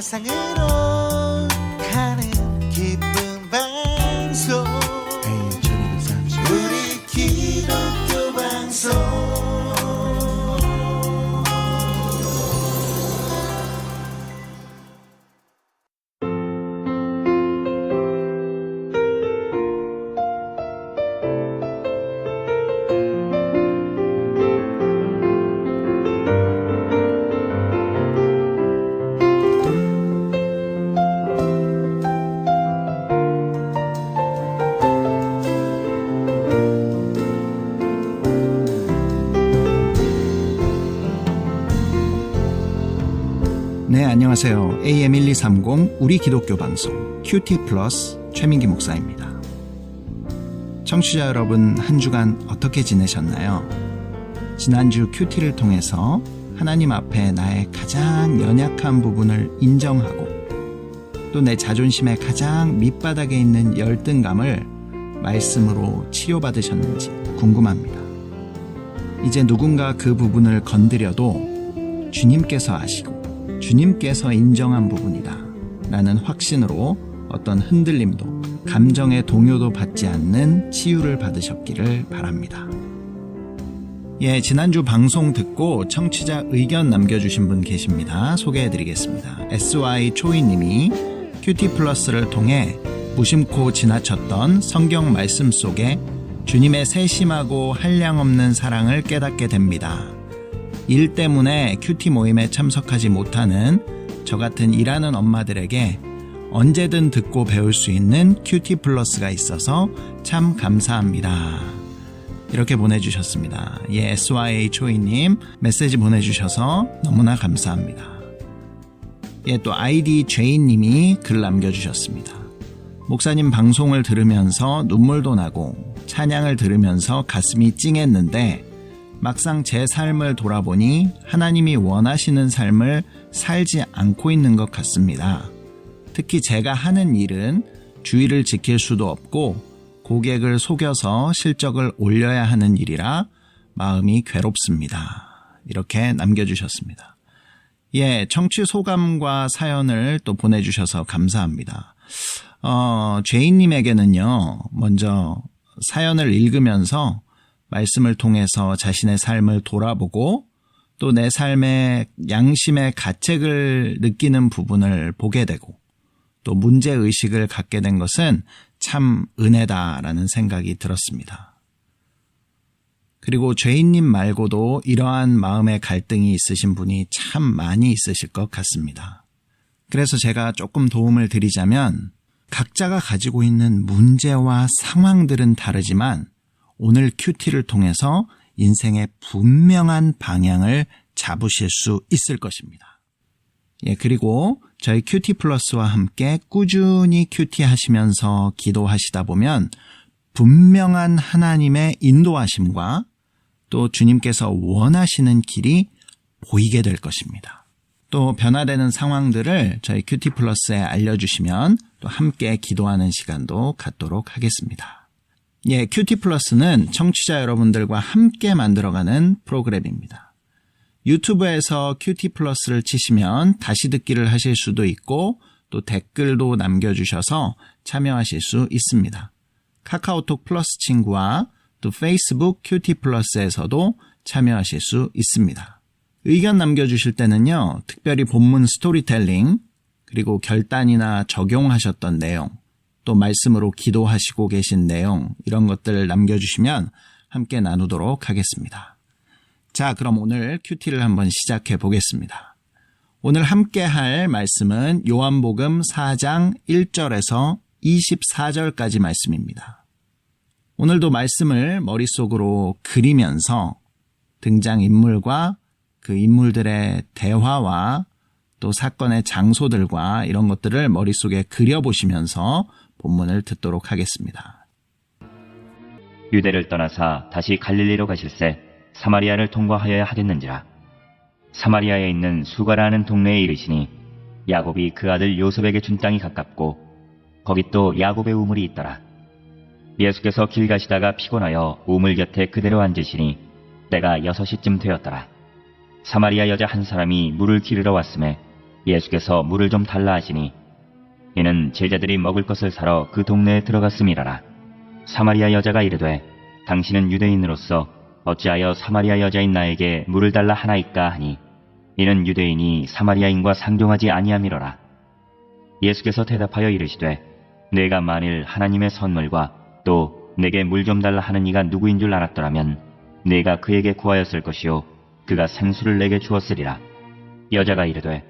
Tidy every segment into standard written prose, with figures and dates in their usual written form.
세상으로 가는 기쁜 방송 우리 기독교 방송 네, 안녕하세요. AM1230 우리 기독교 방송 큐티 플러스 최민기 목사입니다. 청취자 여러분, 한 주간 어떻게 지내셨나요? 지난주 큐티를 통해서 하나님 앞에 나의 가장 연약한 부분을 인정하고 또 내 자존심의 가장 밑바닥에 있는 열등감을 말씀으로 치료받으셨는지 궁금합니다. 이제 누군가 그 부분을 건드려도 주님께서 아시고 주님께서 인정한 부분이다 라는 확신으로 어떤 흔들림도 감정의 동요도 받지 않는 치유를 받으셨기를 바랍니다. 예, 지난주 방송 듣고 청취자 의견 남겨주신 분 계십니다. 소개해드리겠습니다. SY 초이님이 큐티 플러스를 통해 무심코 지나쳤던 성경 말씀 속에 주님의 세심하고 한량없는 사랑을 깨닫게 됩니다. 일 때문에 큐티 모임에 참석하지 못하는 저 같은 일하는 엄마들에게 언제든 듣고 배울 수 있는 큐티 플러스가 있어서 참 감사합니다. 이렇게 보내주셨습니다. 예, SYA 초이님 메시지 보내주셔서 너무나 감사합니다. 예, 또 ID 제이님이 글 남겨주셨습니다. 목사님 방송을 들으면서 눈물도 나고 찬양을 들으면서 가슴이 찡했는데 막상 제 삶을 돌아보니 하나님이 원하시는 삶을 살지 않고 있는 것 같습니다. 특히 제가 하는 일은 주의를 지킬 수도 없고 고객을 속여서 실적을 올려야 하는 일이라 마음이 괴롭습니다. 이렇게 남겨주셨습니다. 예, 청취 소감과 사연을 또 보내주셔서 감사합니다. 제이님에게는요, 먼저 사연을 읽으면서 말씀을 통해서 자신의 삶을 돌아보고 또 내 삶의 양심의 가책을 느끼는 부분을 보게 되고 또 문제의식을 갖게 된 것은 참 은혜다라는 생각이 들었습니다. 그리고 죄인님 말고도 이러한 마음의 갈등이 있으신 분이 참 많이 있으실 것 같습니다. 그래서 제가 조금 도움을 드리자면 각자가 가지고 있는 문제와 상황들은 다르지만 오늘 큐티를 통해서 인생의 분명한 방향을 잡으실 수 있을 것입니다. 예, 그리고 저희 큐티 플러스와 함께 꾸준히 큐티 하시면서 기도하시다 보면 분명한 하나님의 인도하심과 또 주님께서 원하시는 길이 보이게 될 것입니다. 또 변화되는 상황들을 저희 큐티 플러스에 알려주시면 또 함께 기도하는 시간도 갖도록 하겠습니다. 예, 큐티 플러스는 청취자 여러분들과 함께 만들어가는 프로그램입니다. 유튜브에서 큐티 플러스를 치시면 다시 듣기를 하실 수도 있고 또 댓글도 남겨주셔서 참여하실 수 있습니다. 카카오톡 플러스 친구와 또 페이스북 큐티 플러스에서도 참여하실 수 있습니다. 의견 남겨주실 때는요, 특별히 본문 스토리텔링, 그리고 결단이나 적용하셨던 내용, 또 말씀으로 기도하시고 계신 내용, 이런 것들을 남겨주시면 함께 나누도록 하겠습니다. 자, 그럼 오늘 큐티를 한번 시작해 보겠습니다. 오늘 함께 할 말씀은 요한복음 4장 1절에서 24절까지 말씀입니다. 오늘도 말씀을 머릿속으로 그리면서 등장인물과 그 인물들의 대화와 또 사건의 장소들과 이런 것들을 머릿속에 그려보시면서 본문을 듣도록 하겠습니다. 유대를 떠나사 다시 갈릴리로 가실새 사마리아를 통과하여야 하겠는지라. 사마리아에 있는 수가라는 동네에 이르시니 야곱이 그 아들 요셉에게 준 땅이 가깝고 거기 또 야곱의 우물이 있더라. 예수께서 길 가시다가 피곤하여 우물 곁에 그대로 앉으시니 때가 6시쯤 되었더라. 사마리아 여자 한 사람이 물을 기르러 왔음에 예수께서 물을 좀 달라 하시니 이는 제자들이 먹을 것을 사러 그 동네에 들어갔음이라라. 사마리아 여자가 이르되 당신은 유대인으로서 어찌하여 사마리아 여자인 나에게 물을 달라 하나이까 하니 이는 유대인이 사마리아인과 상종하지 아니함이로라. 예수께서 대답하여 이르시되 내가 만일 하나님의 선물과 또 내게 물 좀 달라 하는 이가 누구인 줄 알았더라면 내가 그에게 구하였을 것이요 그가 생수를 내게 주었으리라. 여자가 이르되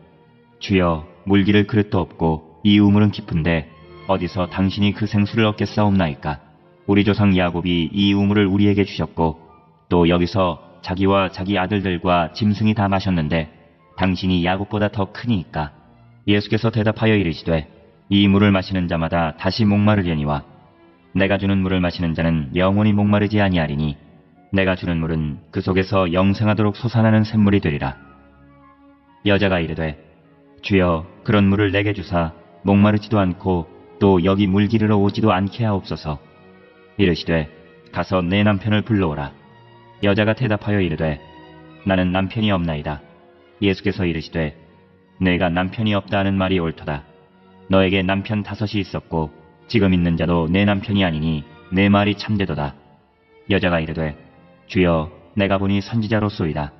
주여 물기를 그릇도 없고 이 우물은 깊은데 어디서 당신이 그 생수를 얻겠사옵나이까. 우리 조상 야곱이 이 우물을 우리에게 주셨고 또 여기서 자기와 자기 아들들과 짐승이 다 마셨는데 당신이 야곱보다 더 크니이까. 예수께서 대답하여 이르시되 이 물을 마시는 자마다 다시 목마르려니와 내가 주는 물을 마시는 자는 영원히 목마르지 아니하리니 내가 주는 물은 그 속에서 영생하도록 솟아나는 샘물이 되리라. 여자가 이르되 주여 그런 물을 내게 주사 목마르지도 않고 또 여기 물 기르러 오지도 않게 하옵소서. 이르시되 가서 내 남편을 불러오라. 여자가 대답하여 이르되 나는 남편이 없나이다. 예수께서 이르시되 내가 남편이 없다 하는 말이 옳도다. 너에게 남편 5이 있었고 지금 있는 자도 내 남편이 아니니 내 말이 참되도다. 여자가 이르되 주여 내가 보니 선지자로소이다.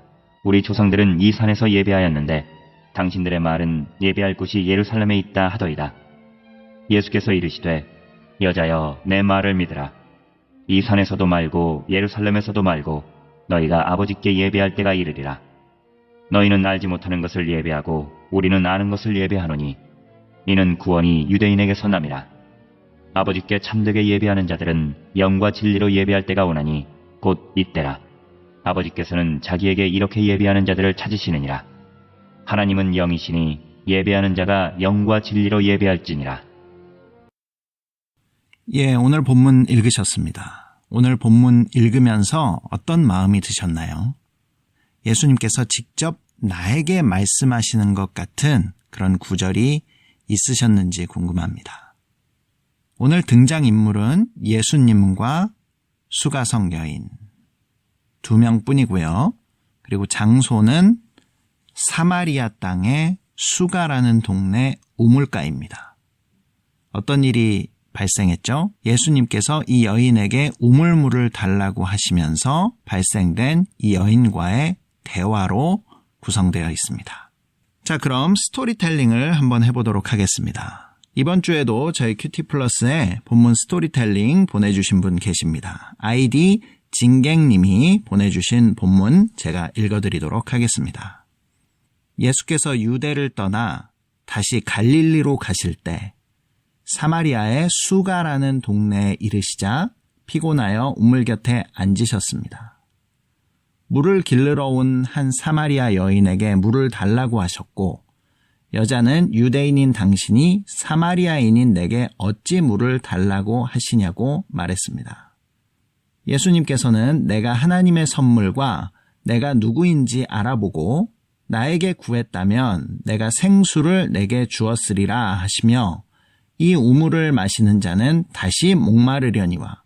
우리 조상들은 이 산에서 예배하였는데 당신들의 말은 예배할 곳이 예루살렘에 있다 하더이다. 예수께서 이르시되 여자여 내 말을 믿으라. 이 산에서도 말고 예루살렘에서도 말고 너희가 아버지께 예배할 때가 이르리라. 너희는 알지 못하는 것을 예배하고 우리는 아는 것을 예배하노니 이는 구원이 유대인에게서 남이라. 아버지께 참되게 예배하는 자들은 영과 진리로 예배할 때가 오나니 곧 이때라. 아버지께서는 자기에게 이렇게 예배하는 자들을 찾으시느니라. 하나님은 영이시니 예배하는 자가 영과 진리로 예배할지니라. 예, 오늘 본문 읽으셨습니다. 오늘 본문 읽으면서 어떤 마음이 드셨나요? 예수님께서 직접 나에게 말씀하시는 것 같은 그런 구절이 있으셨는지 궁금합니다. 오늘 등장인물은 예수님과 수가성 여인 2명뿐이고요. 그리고 장소는 사마리아 땅의 수가라는 동네 우물가입니다. 어떤 일이 발생했죠? 예수님께서 이 여인에게 우물물을 달라고 하시면서 발생된 이 여인과의 대화로 구성되어 있습니다. 자, 그럼 스토리텔링을 한번 해보도록 하겠습니다. 이번 주에도 저희 큐티 플러스에 본문 스토리텔링 보내주신 분 계십니다. 아이디 진갱님이 보내주신 본문 제가 읽어드리도록 하겠습니다. 예수께서 유대를 떠나 다시 갈릴리로 가실 때 사마리아의 수가라는 동네에 이르시자 피곤하여 우물 곁에 앉으셨습니다. 물을 길르러 온 한 사마리아 여인에게 물을 달라고 하셨고 여자는 유대인인 당신이 사마리아인인 내게 어찌 물을 달라고 하시냐고 말했습니다. 예수님께서는 내가 하나님의 선물과 내가 누구인지 알아보고 나에게 구했다면 내가 생수를 내게 주었으리라 하시며 이 우물을 마시는 자는 다시 목마르려니와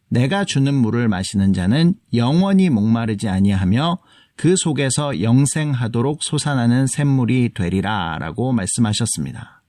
내가 주는 물을 마시는 자는 영원히 목마르지 아니하며 그 속에서 영생하도록 솟아나는 샘물이 되리라 라고 말씀하셨습니다.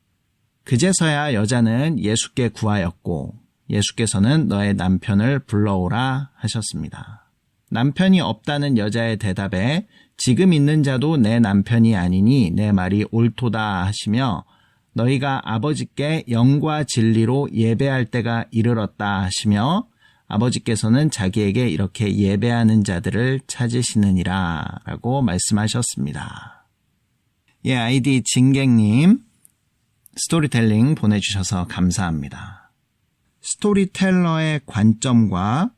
그제서야 여자는 예수께 구하였고 예수께서는 너의 남편을 불러오라 하셨습니다. 남편이 없다는 여자의 대답에 지금 있는 자도 내 남편이 아니니 내 말이 옳도다 하시며 너희가 아버지께 영과 진리로 예배할 때가 이르렀다 하시며 아버지께서는 자기에게 이렇게 예배하는 자들을 찾으시느니라 라고 말씀하셨습니다. 예, 아이디 진갱님 스토리텔링 보내주셔서 감사합니다. 스토리텔러의 관점과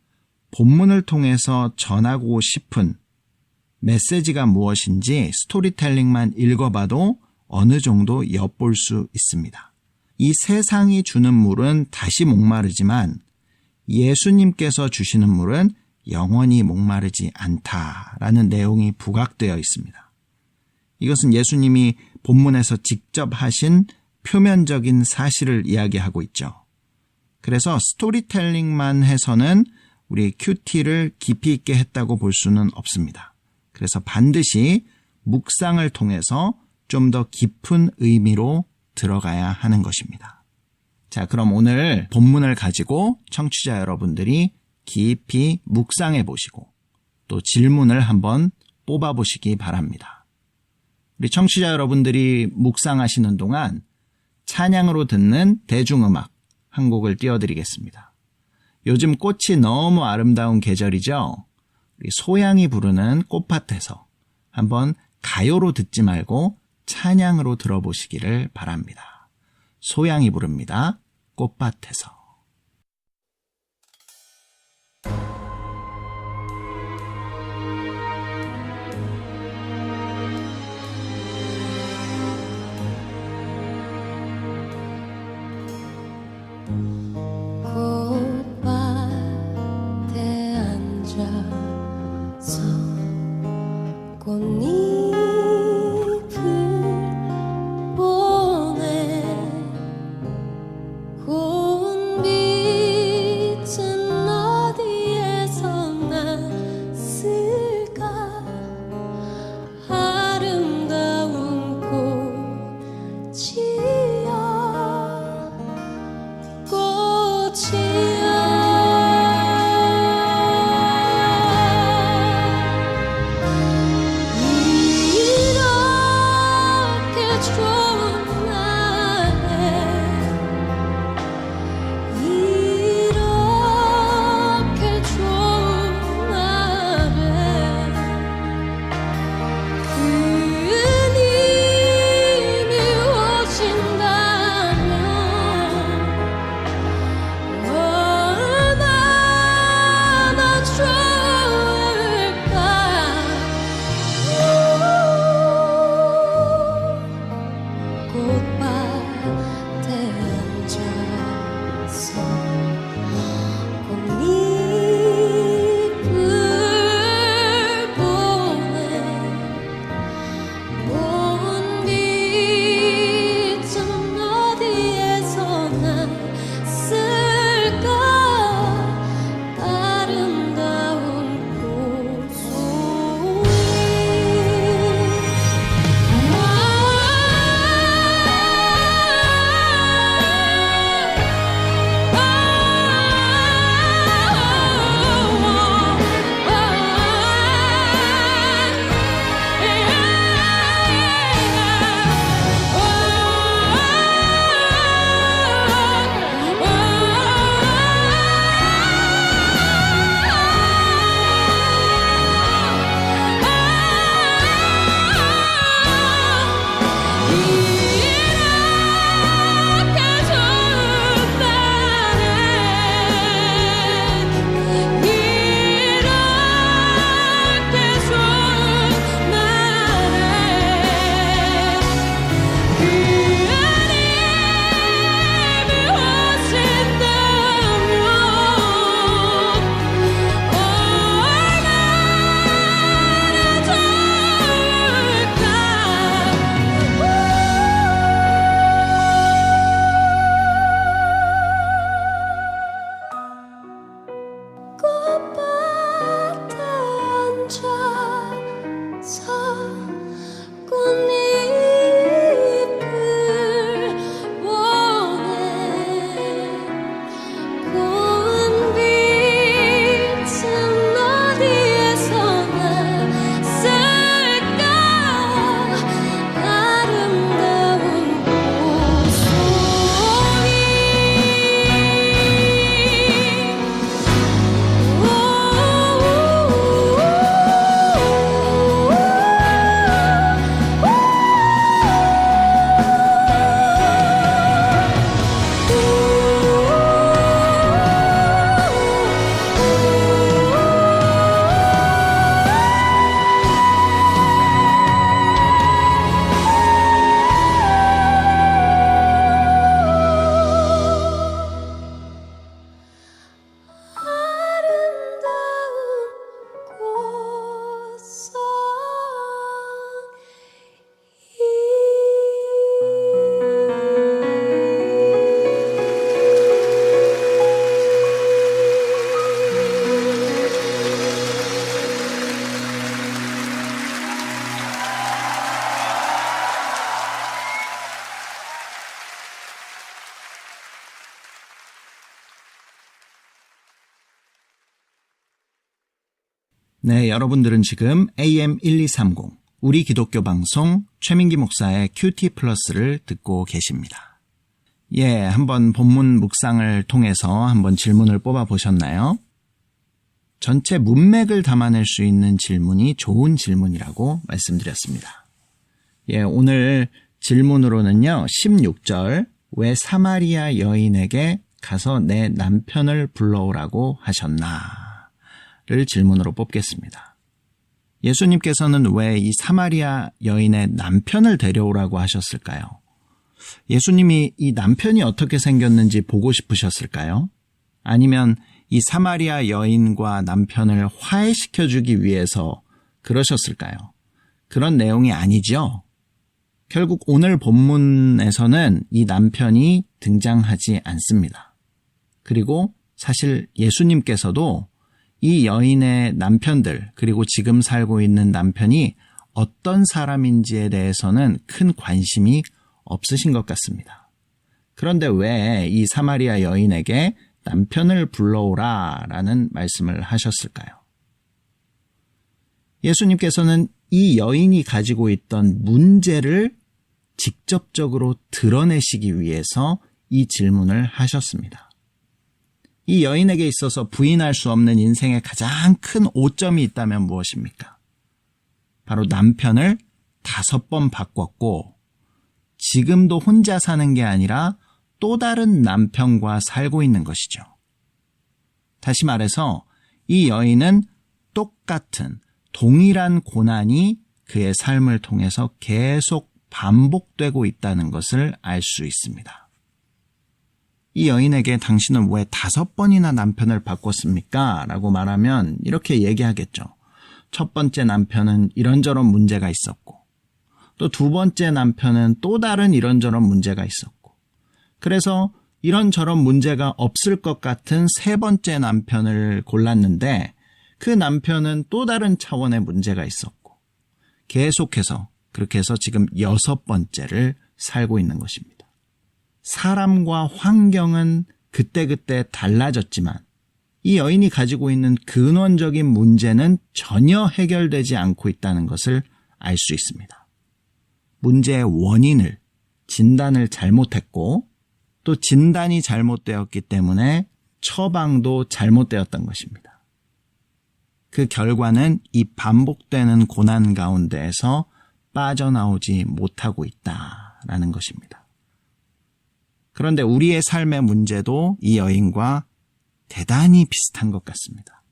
본문을 통해서 전하고 싶은 메시지가 무엇인지 스토리텔링만 읽어봐도 어느 정도 엿볼 수 있습니다. 이 세상이 주는 물은 다시 목마르지만 예수님께서 주시는 물은 영원히 목마르지 않다라는 내용이 부각되어 있습니다. 이것은 예수님이 본문에서 직접 하신 표면적인 사실을 이야기하고 있죠. 그래서 스토리텔링만 해서는 우리 큐티를 깊이 있게 했다고 볼 수는 없습니다. 그래서 반드시 묵상을 통해서 좀 더 깊은 의미로 들어가야 하는 것입니다. 자, 그럼 오늘 본문을 가지고 청취자 여러분들이 깊이 묵상해 보시고 또 질문을 한번 뽑아 보시기 바랍니다. 우리 청취자 여러분들이 묵상하시는 동안 찬양으로 듣는 대중음악 한 곡을 띄워드리겠습니다. 요즘 꽃이 너무 아름다운 계절이죠. 우리 소양이 부르는 꽃밭에서 한번 가요로 듣지 말고 찬양으로 들어보시기를 바랍니다. 소양이 부릅니다. 꽃밭에서. 꽃밭에 앉아서 꽃잎을 보네 고운 네, 여러분들은 지금 AM1230 우리 기독교 방송 최민기 목사의 큐티 플러스를 듣고 계십니다. 예, 한번 본문 묵상을 통해서 한번 질문을 뽑아 보셨나요? 전체 문맥을 담아낼 수 있는 질문이 좋은 질문이라고 말씀드렸습니다. 예, 오늘 질문으로는요, 16절, 왜 사마리아 여인에게 가서 내 남편을 불러오라고 하셨나?를 질문으로 뽑겠습니다. 예수님께서는 왜 이 사마리아 여인의 남편을 데려오라고 하셨을까요? 예수님이 이 남편이 어떻게 생겼는지 보고 싶으셨을까요? 아니면 이 사마리아 여인과 남편을 화해시켜주기 위해서 그러셨을까요? 그런 내용이 아니죠. 결국 오늘 본문에서는 이 남편이 등장하지 않습니다. 그리고 사실 예수님께서도 이 여인의 남편들, 그리고 지금 살고 있는 남편이 어떤 사람인지에 대해서는 큰 관심이 없으신 것 같습니다. 그런데 왜 이 사마리아 여인에게 남편을 불러오라라는 말씀을 하셨을까요? 예수님께서는 이 여인이 가지고 있던 문제를 직접적으로 드러내시기 위해서 이 질문을 하셨습니다. 이 여인에게 있어서 부인할 수 없는 인생의 가장 큰 오점이 있다면 무엇입니까? 바로 남편을 5번 바꿨고 지금도 혼자 사는 게 아니라 또 다른 남편과 살고 있는 것이죠. 다시 말해서 이 여인은 똑같은 동일한 고난이 그의 삶을 통해서 계속 반복되고 있다는 것을 알 수 있습니다. 이 여인에게 당신은 왜 5번이나 남편을 바꿨습니까? 라고 말하면 이렇게 얘기하겠죠. 첫 번째 남편은 이런저런 문제가 있었고, 또 두 번째 남편은 또 다른 이런저런 문제가 있었고, 그래서 이런저런 문제가 없을 것 같은 세 번째 남편을 골랐는데 그 남편은 또 다른 차원의 문제가 있었고, 계속해서 그렇게 해서 지금 6번째를 살고 있는 것입니다. 사람과 환경은 그때그때 달라졌지만 이 여인이 가지고 있는 근원적인 문제는 전혀 해결되지 않고 있다는 것을 알 수 있습니다. 문제의 원인을, 진단을 잘못했고 또 진단이 잘못되었기 때문에 처방도 잘못되었던 것입니다. 그 결과는 이 반복되는 고난 가운데에서 빠져나오지 못하고 있다라는 것입니다. 그런데 우리의 삶의 문제도 이 여인과 대단히 비슷한 것 같습니다.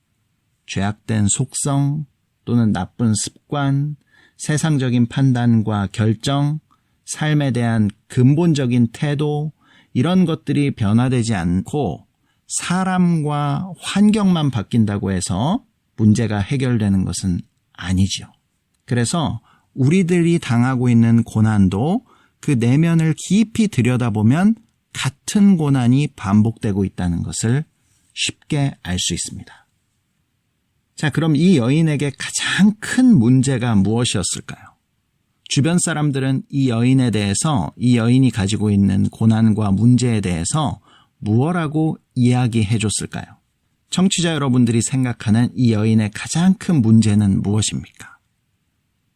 죄악된 속성 또는 나쁜 습관, 세상적인 판단과 결정, 삶에 대한 근본적인 태도, 이런 것들이 변화되지 않고 사람과 환경만 바뀐다고 해서 문제가 해결되는 것은 아니죠. 그래서 우리들이 당하고 있는 고난도 그 내면을 깊이 들여다보면 같은 고난이 반복되고 있다는 것을 쉽게 알 수 있습니다. 자, 그럼 이 여인에게 가장 큰 문제가 무엇이었을까요? 주변 사람들은 이 여인에 대해서, 이 여인이 가지고 있는 고난과 문제에 대해서 무엇라고 이야기해 줬을까요? 청취자 여러분들이 생각하는 이 여인의 가장 큰 문제는 무엇입니까?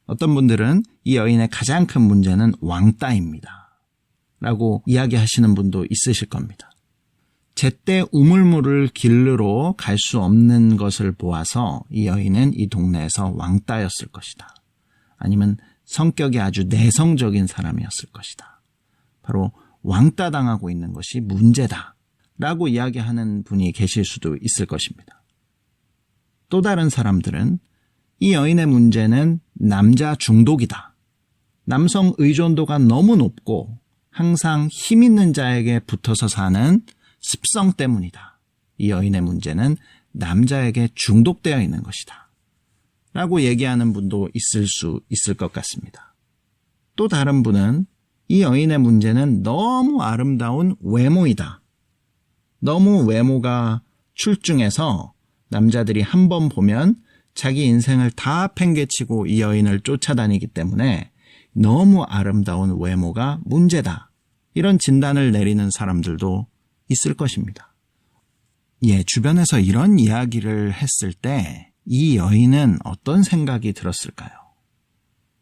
어떤 분들은 이 여인의 가장 큰 문제는 왕따입니다 라고 이야기하시는 분도 있으실 겁니다. 제때 우물물을 길르러 갈 수 없는 것을 보아서 이 여인은 이 동네에서 왕따였을 것이다. 아니면 성격이 아주 내성적인 사람이었을 것이다. 바로 왕따 당하고 있는 것이 문제다 라고 이야기하는 분이 계실 수도 있을 것입니다. 또 다른 사람들은 이 여인의 문제는 남자 중독이다. 남성 의존도가 너무 높고 항상 힘 있는 자에게 붙어서 사는 습성 때문이다. 이 여인의 문제는 남자에게 중독되어 있는 것이다. 라고 얘기하는 분도 있을 수 있을 것 같습니다. 또 다른 분은 이 여인의 문제는 너무 아름다운 외모이다. 너무 외모가 출중해서 남자들이 한 번 보면 자기 인생을 다 팽개치고 이 여인을 쫓아다니기 때문에 너무 아름다운 외모가 문제다. 이런 진단을 내리는 사람들도 있을 것입니다. 예, 주변에서 이런 이야기를 했을 때 이 여인은 어떤 생각이 들었을까요?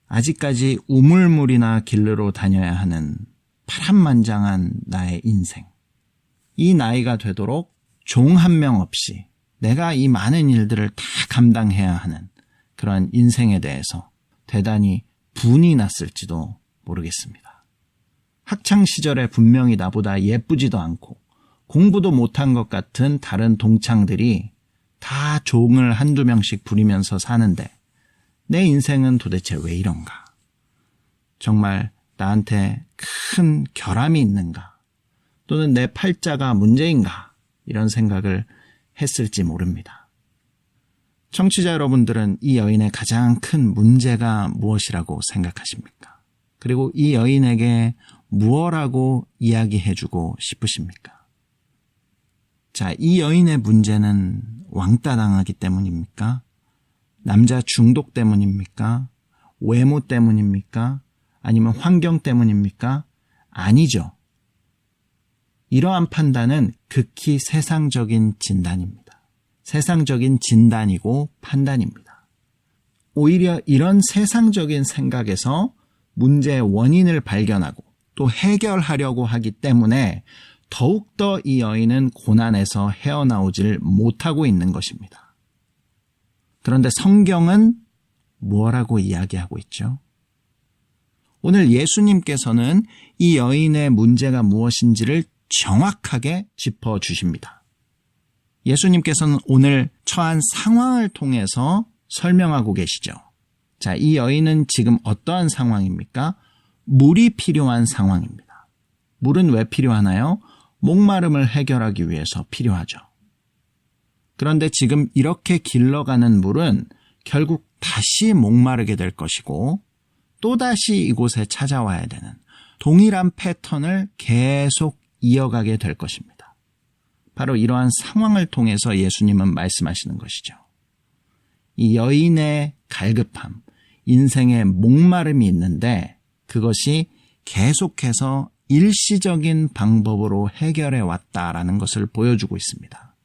아직까지 우물물이나 길르러 다녀야 하는 파란만장한 나의 인생. 이 나이가 되도록 종 한 명 없이 내가 이 많은 일들을 다 감당해야 하는 그런 인생에 대해서 대단히 분이 났을지도 모르겠습니다. 학창시절에 분명히 나보다 예쁘지도 않고 공부도 못한 것 같은 다른 동창들이 다 종을 한두 명씩 부리면서 사는데 내 인생은 도대체 왜 이런가? 정말 나한테 큰 결함이 있는가? 또는 내 팔자가 문제인가? 이런 생각을 했을지 모릅니다. 청취자 여러분들은 이 여인의 가장 큰 문제가 무엇이라고 생각하십니까? 그리고 이 여인에게 무엇라고 이야기해주고 싶으십니까? 자, 이 여인의 문제는 왕따 당하기 때문입니까? 남자 중독 때문입니까? 외모 때문입니까? 아니면 환경 때문입니까? 아니죠. 이러한 판단은 극히 세상적인 진단입니다. 세상적인 진단이고 판단입니다. 오히려 이런 세상적인 생각에서 문제의 원인을 발견하고 또 해결하려고 하기 때문에 더욱더 이 여인은 고난에서 헤어나오질 못하고 있는 것입니다. 그런데 성경은 뭐라고 이야기하고 있죠? 오늘 예수님께서는 이 여인의 문제가 무엇인지를 정확하게 짚어주십니다. 예수님께서는 오늘 처한 상황을 통해서 설명하고 계시죠. 자, 이 여인은 지금 어떠한 상황입니까? 물이 필요한 상황입니다. 물은 왜 필요하나요? 목마름을 해결하기 위해서 필요하죠. 그런데 지금 이렇게 길러가는 물은 결국 다시 목마르게 될 것이고 또다시 이곳에 찾아와야 되는 동일한 패턴을 계속 이어가게 될 것입니다. 바로 이러한 상황을 통해서 예수님은 말씀하시는 것이죠. 이 여인의 갈급함, 인생의 목마름이 있는데 그것이 계속해서 일시적인 방법으로 해결해 왔다라는 것을 보여주고 있습니다.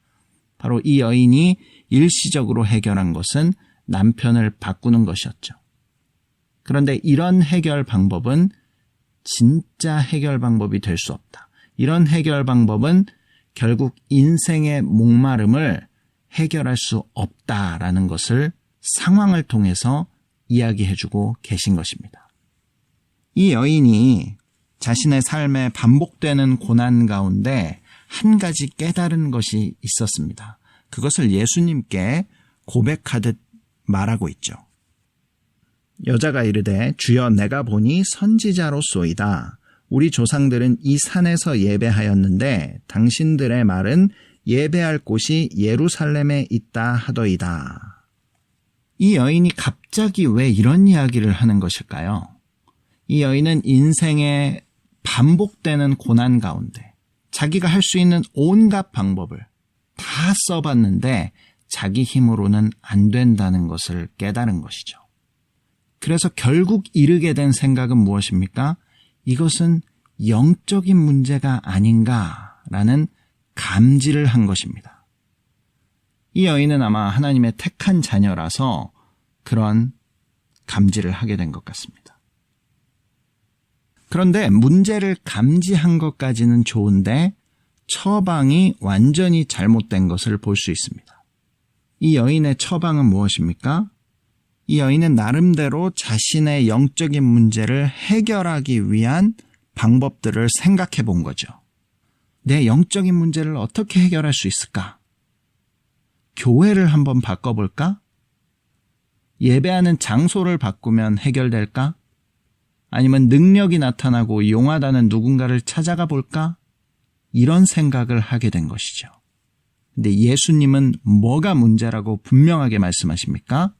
바로 이 여인이 일시적으로 해결한 것은 남편을 바꾸는 것이었죠. 그런데 이런 해결 방법은 진짜 해결 방법이 될 수 없다. 이런 해결 방법은 결국 인생의 목마름을 해결할 수 없다라는 것을 상황을 통해서 이야기해주고 계신 것입니다. 이 여인이 자신의 삶에 반복되는 고난 가운데 한 가지 깨달은 것이 있었습니다. 그것을 예수님께 고백하듯 말하고 있죠. 여자가 이르되 주여 내가 보니 선지자로소이다. 우리 조상들은 이 산에서 예배하였는데 당신들의 말은 예배할 곳이 예루살렘에 있다 하더이다. 이 여인이 갑자기 왜 이런 이야기를 하는 것일까요? 이 여인은 인생의 반복되는 고난 가운데 자기가 할 수 있는 온갖 방법을 다 써봤는데 자기 힘으로는 안 된다는 것을 깨달은 것이죠. 그래서 결국 이르게 된 생각은 무엇입니까? 이것은 영적인 문제가 아닌가라는 감지를 한 것입니다. 이 여인은 아마 하나님의 택한 자녀라서 그런 감지를 하게 된 것 같습니다. 그런데 문제를 감지한 것까지는 좋은데 처방이 완전히 잘못된 것을 볼 수 있습니다. 이 여인의 처방은 무엇입니까? 이 여인은 나름대로 자신의 영적인 문제를 해결하기 위한 방법들을 생각해 본 거죠. 내 영적인 문제를 어떻게 해결할 수 있을까? 교회를 한번 바꿔볼까? 예배하는 장소를 바꾸면 해결될까? 아니면 능력이 나타나고 용하다는 누군가를 찾아가 볼까? 이런 생각을 하게 된 것이죠. 근데 예수님은 뭐가 문제라고 분명하게 말씀하십니까?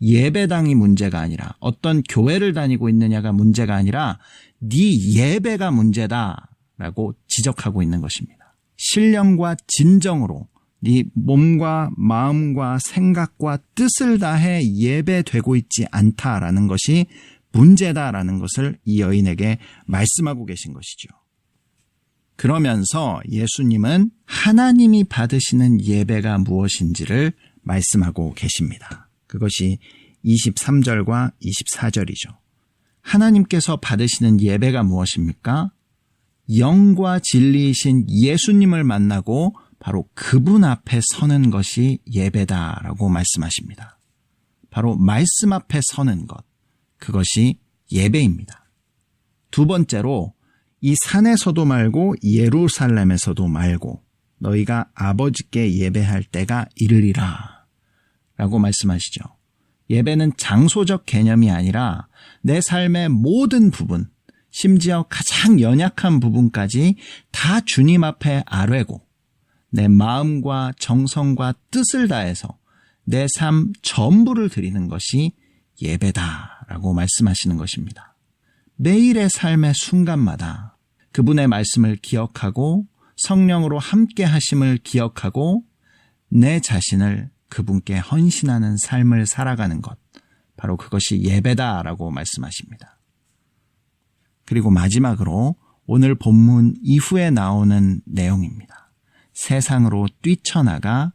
예배당이 문제가 아니라 어떤 교회를 다니고 있느냐가 문제가 아니라 네 예배가 문제다라고 지적하고 있는 것입니다. 신령과 진정으로 네 몸과 마음과 생각과 뜻을 다해 예배되고 있지 않다라는 것이 문제다라는 것을 이 여인에게 말씀하고 계신 것이죠. 그러면서 예수님은 하나님이 받으시는 예배가 무엇인지를 말씀하고 계십니다. 그것이 23절과 24절이죠. 하나님께서 받으시는 예배가 무엇입니까? 영과 진리이신 예수님을 만나고 바로 그분 앞에 서는 것이 예배다라고 말씀하십니다. 바로 말씀 앞에 서는 것, 그것이 예배입니다. 두 번째로 이 산에서도 말고 예루살렘에서도 말고 너희가 아버지께 예배할 때가 이르리라 라고 말씀하시죠. 예배는 장소적 개념이 아니라 내 삶의 모든 부분, 심지어 가장 연약한 부분까지 다 주님 앞에 아뢰고 내 마음과 정성과 뜻을 다해서 내 삶 전부를 드리는 것이 예배다라고 말씀하시는 것입니다. 매일의 삶의 순간마다 그분의 말씀을 기억하고 성령으로 함께 하심을 기억하고 내 자신을 그분께 헌신하는 삶을 살아가는 것, 바로 그것이 예배다라고 말씀하십니다. 그리고 마지막으로 오늘 본문 이후에 나오는 내용입니다. 세상으로 뛰쳐나가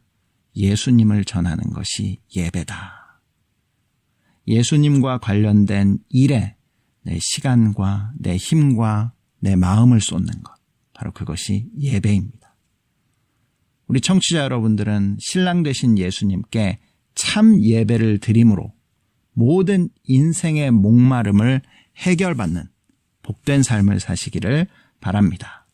예수님을 전하는 것이 예배다. 예수님과 관련된 일에 내 시간과 내 힘과 내 마음을 쏟는 것, 바로 그것이 예배입니다. 우리 청취자 여러분들은 신랑 되신 예수님께 참 예배를 드림으로 모든 인생의 목마름을 해결받는 복된 삶을 사시기를 바랍니다.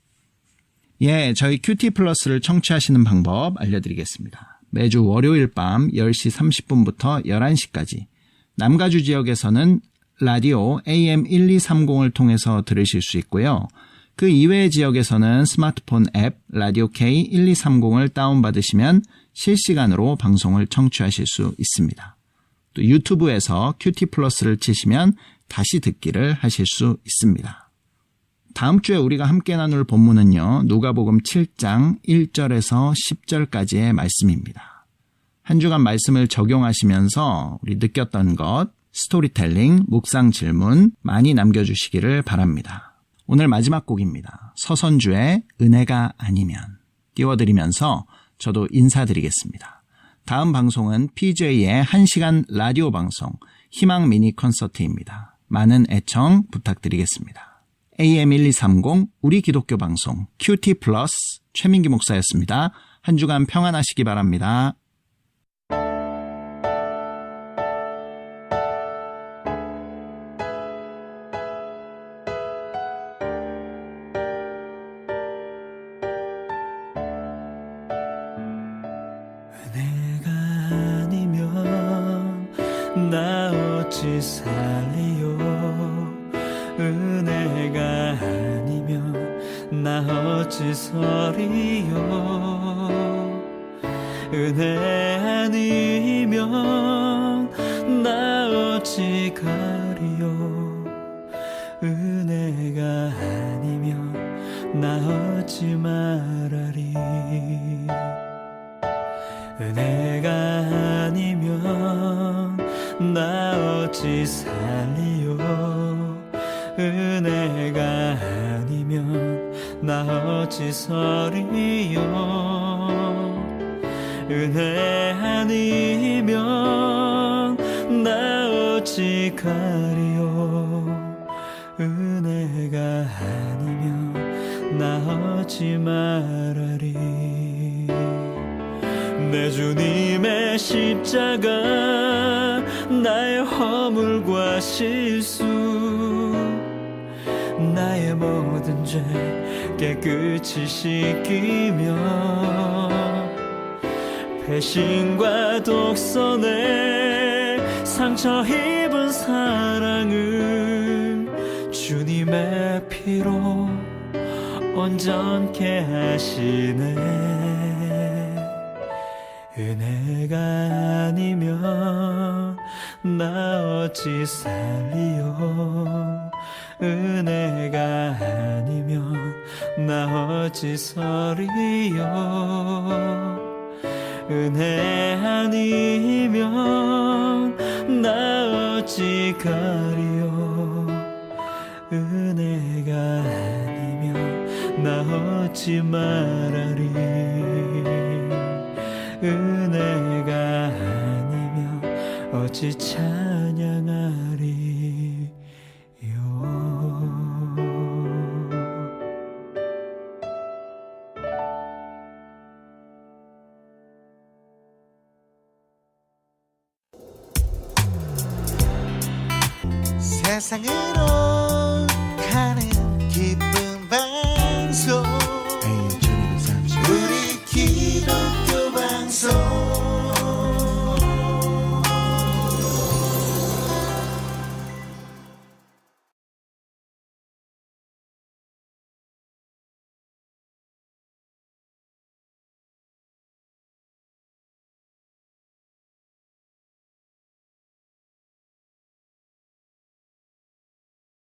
저희 큐티 플러스를 청취하시는 방법 알려드리겠습니다. 매주 월요일 밤 10시 30분부터 11시까지 남가주 지역에서는 라디오 AM1230을 통해서 들으실 수 있고요. 그 이외의 지역에서는 스마트폰 앱 라디오 K1230을 다운받으시면 실시간으로 방송을 청취하실 수 있습니다. 또 유튜브에서 큐티 플러스를 치시면 다시 듣기를 하실 수 있습니다. 다음 주에 우리가 함께 나눌 본문은요. 누가복음 7장 1절에서 10절까지의 말씀입니다. 한 주간 말씀을 적용하시면서 우리 느꼈던 것, 스토리텔링, 묵상 질문 많이 남겨주시기를 바랍니다. 오늘 마지막 곡입니다. 서선주의 은혜가 아니면 띄워드리면서 저도 인사드리겠습니다. 다음 방송은 PJ의 1시간 라디오 방송 희망 미니 콘서트입니다. 많은 애청 부탁드리겠습니다. AM1230 우리 기독교 방송 큐티 플러스 최민기 목사였습니다. 한 주간 평안하시기 바랍니다. 은혜가 아니면 나 어찌 살리요. 은혜가 아니면 나 어찌 서리요. 은혜 아니면 나 어찌 가리요. 은혜가 아니면 나 어찌 말하리. 은혜가 아니면 나 어찌 살리요. 은혜가 아니면 나 어찌 서리요. 은혜 아니면 나 어찌 가리요. 은혜가 아니면 나 어찌 말하리. 내 주님의 십자가 나의 허물과 실수 나의 모든 죄 깨끗이 씻기며 배신과 독선에 상처 입은 사랑을 주님의 피로 온전케 하시네. 은혜가 아니면 나 어찌 살리요. 은혜가 아니면 나 어찌 서리요. 은혜 아니면 나 어찌 가리요. 은혜가 아니면 나 어찌 말하리. 은혜가 어찌 찬양하리요. 세상으로